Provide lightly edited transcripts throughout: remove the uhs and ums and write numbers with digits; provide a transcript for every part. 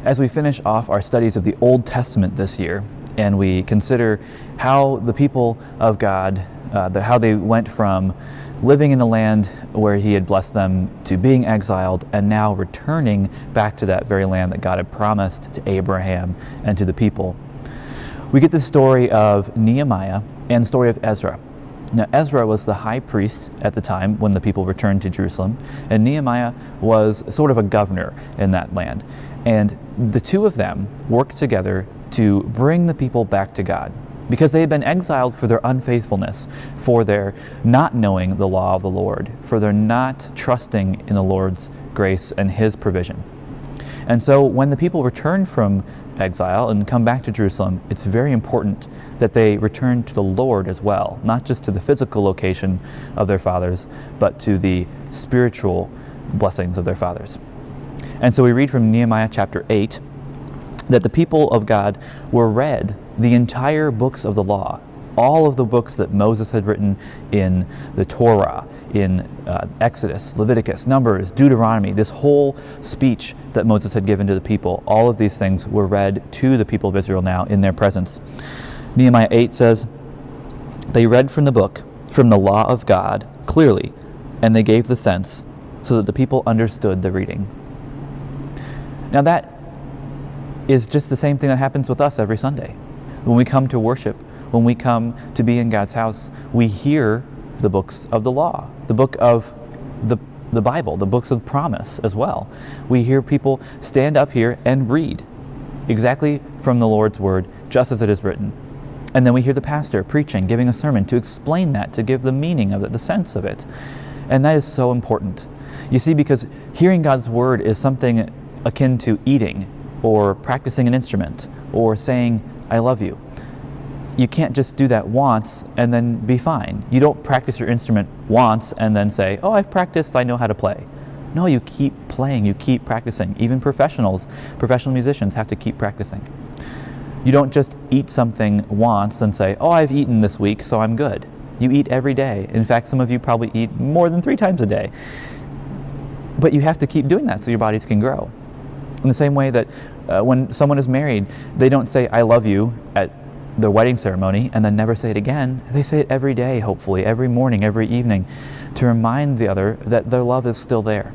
As we finish off our studies of the Old Testament this year, and we consider how the people of God, how they went from living in the land where He had blessed them to being exiled and now returning back to that very land that God had promised to Abraham and to the people, we get the story of Nehemiah and the story of Ezra. Now, Ezra was the high priest at the time when the people returned to Jerusalem, and Nehemiah was sort of a governor in that land. And the two of them worked together to bring the people back to God, because they had been exiled for their unfaithfulness, for their not knowing the law of the Lord, for their not trusting in the Lord's grace and His provision. And so when the people return from exile and come back to Jerusalem, it's very important that they return to the Lord as well, not just to the physical location of their fathers, but to the spiritual blessings of their fathers. And so we read from Nehemiah chapter 8 that the people of God were read the entire books of the law, all of the books that Moses had written in the Torah, in Exodus, Leviticus, Numbers, Deuteronomy, this whole speech that Moses had given to the people. All of these things were read to the people of Israel now in their presence. Nehemiah 8 says, "They read from the book, from the law of God, clearly, and they gave the sense, so that the people understood the reading." Now that is just the same thing that happens with us every Sunday. When we come to worship, when we come to be in God's house, we hear the books of the law, the book of the Bible, the books of promise as well. We hear people stand up here and read exactly from the Lord's word, just as it is written. And then we hear the pastor preaching, giving a sermon to explain that, to give the meaning of it, the sense of it. And that is so important. You see, because hearing God's word is something akin to eating or practicing an instrument or saying, "I love you." You can't just do that once and then be fine. You don't practice your instrument once and then say, "Oh, I've practiced, I know how to play." No, you keep playing, you keep practicing. Even professional musicians have to keep practicing. You don't just eat something once and say, "Oh, I've eaten this week, so I'm good." You eat every day. In fact, some of you probably eat more than 3 times a day. But you have to keep doing that so your bodies can grow. In the same way that when someone is married, they don't say, "I love you" at their wedding ceremony and then never say it again. They say it every day, hopefully, every morning, every evening, to remind the other that their love is still there.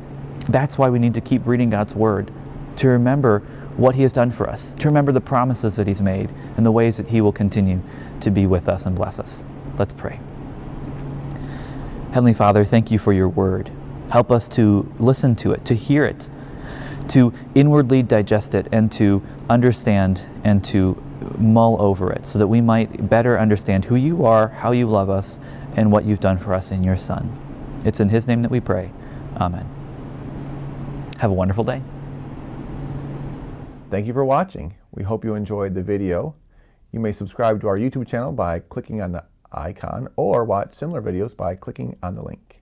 That's why we need to keep reading God's word, to remember what He has done for us, to remember the promises that He's made and the ways that He will continue to be with us and bless us. Let's pray. Heavenly Father, thank You for Your word. Help us to listen to it, to hear it, to inwardly digest it, and to understand and to mull over it, so that we might better understand who You are, how You love us, and what You've done for us in Your Son. It's in His name that we pray. Amen. Have a wonderful day. Thank you for watching. We hope you enjoyed the video. You may subscribe to our YouTube channel by clicking on the icon, or watch similar videos by clicking on the link.